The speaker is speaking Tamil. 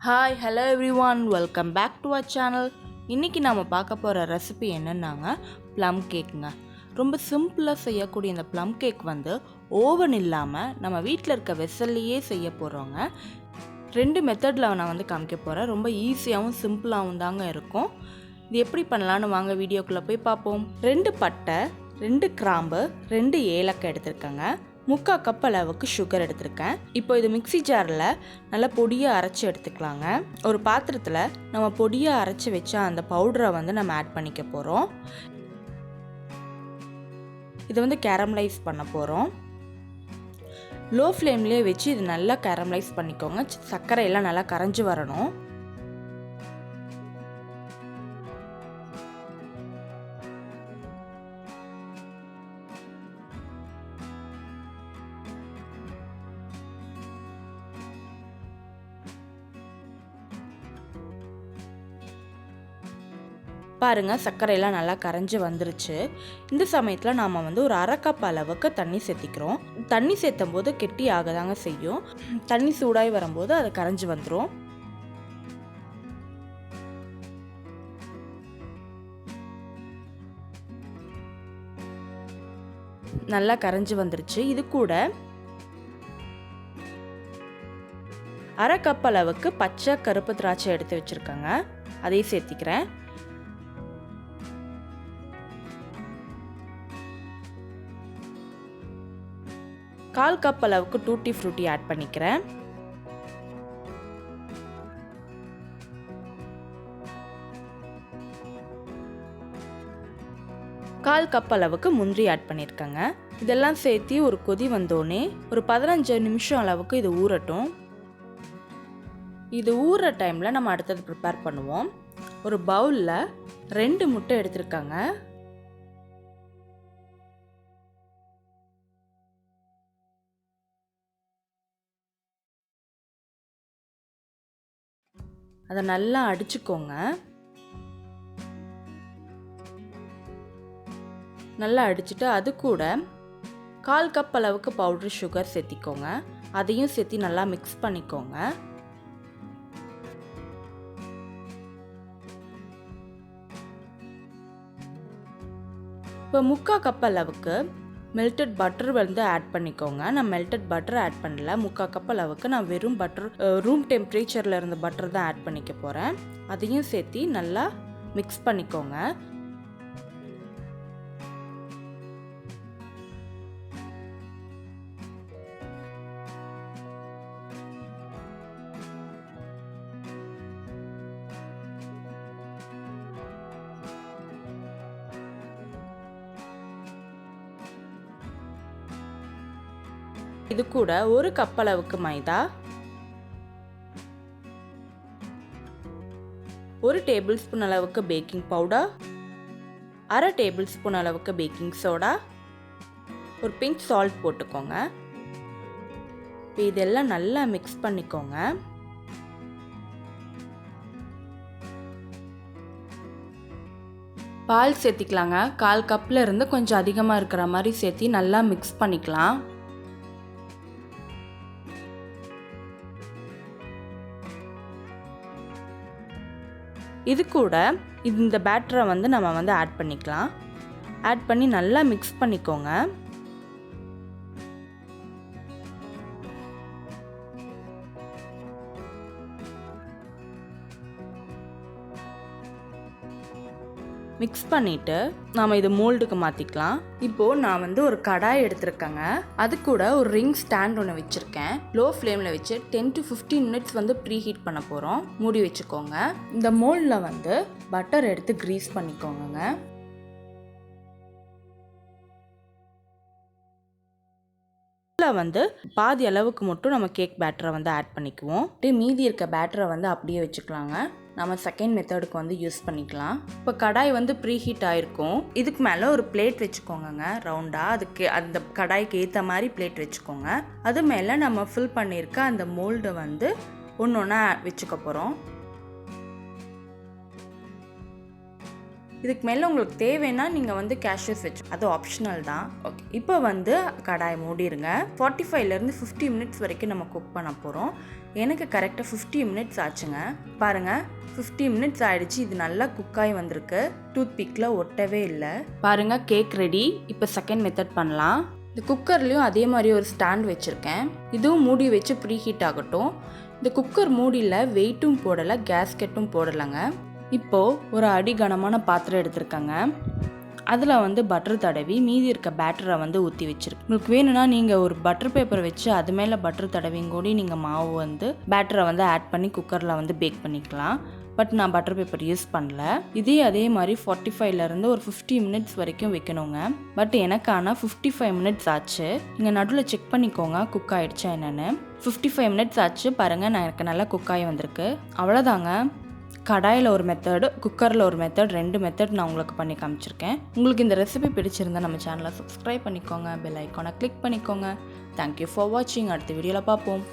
Hi hello everyone, welcome back to our channel. இன்றைக்கி நாம் பார்க்க போகிற ரெசிபி என்னென்னாங்க ப்ளம் கேக்குங்க. ரொம்ப சிம்பிளாக செய்யக்கூடிய இந்த ப்ளம் கேக் ஓவன் இல்லாமல் நம்ம வீட்டில் இருக்க வெசல்லையே செய்ய போகிறோங்க. 2 மெத்தடில் நான் காமிக்க போகிறேன். ரொம்ப ஈஸியாகவும் சிம்பிளாகவும் தாங்க இருக்கும். இது எப்படி பண்ணலான்னு வாங்க வீடியோக்குள்ளே போய் பார்ப்போம். 2 பட்டை, 2 கிராம்பு, 2 ஏலக்காய் எடுத்துருக்கேங்க. 3/4 கப் அளவுக்கு சுகர் எடுத்திருக்கேன். இப்போ இது மிக்ஸி ஜாரில் நல்லா பொடியாக அரைச்சி எடுத்துக்கலாங்க. ஒரு பாத்திரத்தில் நம்ம பொடியாக அரைச்சி வச்ச அந்த பவுடரை நம்ம ஆட் பண்ணிக்க போகிறோம். இதை கேரமலைஸ் பண்ண போகிறோம். லோ ஃப்ளேம்லேயே வச்சு இது நல்லா கேரமலைஸ் பண்ணிக்கோங்க. சர்க்கரையெல்லாம் நல்லா கரைஞ்சி வரணும். பாருங்கள், சர்க்கரையெல்லாம் நல்லா கரைஞ்சி வந்துருச்சு. இந்த சமயத்தில் நாம் ஒரு 1/2 கப் அளவுக்கு தண்ணி சேர்த்திக்கிறோம். தண்ணி சேர்த்தும் போது கெட்டி ஆகதாங்க செய்யும். தண்ணி சூடாகி வரும்போது அது கரைஞ்சி வந்துடும். நல்லா கரைஞ்சி வந்துருச்சு. இது கூட 1/2 கப் அளவுக்கு பச்சை கருப்பு திராட்சை எடுத்து வச்சுருக்கேங்க. அதையும் சேர்த்திக்கிறேன். 1/4 கப் அளவுக்கு டூட்டி ஃப்ரூட்டி ஆட் பண்ணிக்கிறேன். கால் கப் அளவுக்கு முந்திரி ஆட் பண்ணியிருக்கேங்க. இதெல்லாம் சேர்த்து ஒரு கொதி வந்தோடனே ஒரு 15 நிமிஷம் அளவுக்கு இது ஊறட்டும். இது ஊறுற டைமில் நம்ம அடுத்தது ப்ரிப்பேர் பண்ணுவோம். ஒரு பவுலில் 2 முட்டை எடுத்துருக்காங்க. அதை நல்லா அடிச்சுக்கோங்க. நல்லா அடிச்சுட்டு அது கூட 1/4 கப் அளவுக்கு பவுடர் சுகர் சேர்த்திக்கோங்க. அதையும் சேர்த்து நல்லா மிக்ஸ் பண்ணிக்கோங்க. இப்போ 3/4 கப் அளவுக்கு மெல்டட் பட்டர் ஆட் பண்ணிக்கோங்க. நான் மெல்டட் பட்டர் ஆட் பண்ணல. 3/4 கப் அளவுக்கு நான் வெறும் பட்டர், ரூம் டெம்பரேச்சரில் இருந்த பட்டர் தான் ஆட் பண்ணிக்க போகிறேன். அதையும் சேர்த்து நல்லா மிக்ஸ் பண்ணிக்கோங்க. இது கூட 1 கப் அளவுக்கு மைதா, 1 டேபிள் ஸ்பூன் அளவுக்கு பேக்கிங் பவுடர், 1/2 டேபிள் ஸ்பூன் அளவுக்கு பேக்கிங் சோடா, ஒரு பிஞ்ச் சால்ட் போட்டுக்கோங்க. இதெல்லாம் நல்லா மிக்ஸ் பண்ணிக்கோங்க. பால் சேர்த்திக்கலாங்க. 1/4 கப்பில் இருந்து கொஞ்சம் அதிகமாக இருக்கிற மாதிரி சேர்த்து நல்லா மிக்ஸ் பண்ணிக்கலாம். இது கூட இந்த பேட்டரை நம்ம ஆட் பண்ணிக்கலாம். ஆட் பண்ணி நல்லா மிக்ஸ் பண்ணிக்கோங்க. மிக்ஸ் பண்ணிவிட்டு நாம் இது மோல்டுக்கு மாற்றிக்கலாம். இப்போது நான் ஒரு கடாய் எடுத்துருக்கேங்க. அது கூட ஒரு ரிங் ஸ்டாண்ட் ஒன்று வச்சுருக்கேன். லோ ஃப்ளேமில் வச்சு 10 to 15 மினிட்ஸ் ப்ரீ ஹீட் பண்ண போகிறோம். மூடி வச்சுக்கோங்க. இந்த மோல்டில் பட்டர் எடுத்து க்ரீஸ் பண்ணிக்கோங்க. பாதி அளவுக்கு மட்டும் நம்ம கேக் பேட்டரை ஆட் பண்ணிக்குவோம். மீதி இருக்க பேட்டரை அப்படியே வச்சுக்கலாங்க. நம்ம செகண்ட் மெத்தடுக்கு யூஸ் பண்ணிக்கலாம். இப்போ கடாய் ப்ரீ ஹீட் ஆகிருக்கும். இதுக்கு மேலே ஒரு பிளேட் வச்சுக்கோங்க ரவுண்டாக. அதுக்கு அந்த கடாய்க்கு ஏற்ற மாதிரி பிளேட் வச்சுக்கோங்க. அது மேலே நம்ம ஃபில் பண்ணியிருக்க அந்த மோல்டு ஒன்று ஒன்றா வச்சுக்க போகிறோம். இதுக்கு மேலே உங்களுக்கு தேவைன்னா நீங்கள் கேஷ்யூஸ் வச்சு, அது ஆப்ஷனல் தான். ஓகே, இப்போ கடாய் மூடிடுங்க. 45லேருந்து 50 மினிட்ஸ் வரைக்கும் நம்ம குக் பண்ண போகிறோம். எனக்கு கரெக்டாக 50 மினிட்ஸ் ஆச்சுங்க. பாருங்கள் 50 மினிட்ஸ் ஆகிடுச்சு. இது நல்லா குக்காகி வந்திருக்கு. டூத் பிக்கில் ஒட்டவே இல்லை. பாருங்கள் கேக் ரெடி. இப்போ செகண்ட் மெத்தட் பண்ணலாம். இந்த குக்கர்லேயும் அதே மாதிரி ஒரு ஸ்டாண்ட் வச்சுருக்கேன். இதுவும் மூடி வச்சு ப்ரீ ஹீட் ஆகட்டும். இந்த குக்கர் மூடியில் வெயிட்டும் போடலை, கேஸ்கெட்டும் போடலைங்க. இப்போது ஒரு அடி கனமான பாத்திரம் எடுத்துருக்கேங்க. அதில் பட்டர் தடவி மீதி இருக்க பேட்டரை ஊற்றி வச்சுருக்கு. உங்களுக்கு வேணும்னா நீங்கள் ஒரு பட்டர் பேப்பர் வச்சு அது மேலே பட்டர் தடவிங்க கூடி நீங்கள் மாவு பேட்டரை ஆட் பண்ணி குக்கரில் பேக் பண்ணிக்கலாம். பட் நான் பட்டர் பேப்பர் யூஸ் பண்ணல. அதே மாதிரி 45லேருந்து ஒரு 50 மினிட்ஸ் வரைக்கும் வைக்கணுங்க. பட் எனக்கு ஆனால் 55 மினிட்ஸ் ஆச்சு. நீங்கள் நடுவில் செக் பண்ணிக்கோங்க குக் ஆகிடுச்சா என்னென்னு. 55 மினிட்ஸ் ஆச்சு. பாருங்கள் எனக்கு நல்லா குக் ஆகி வந்திருக்கு. அவ்வளோதாங்க. கடாயில் ஒரு மெத்தடு, குக்கரில் ஒரு மெத்தட், 2 மெத்தட் நான் உங்களுக்கு பண்ணி காமிச்சிருக்கேன். உங்களுக்கு இந்த ரெசிபி பிடிச்சிருந்தா நம்ம சேனலை சப்ஸ்கிரைப் பண்ணிக்கோங்க, பெல் ஐக்கானை கிளிக் பண்ணிக்கோங்க. தேங்க்யூ ஃபார் வாட்சிங். அடுத்த வீடியோவில் பார்ப்போம்.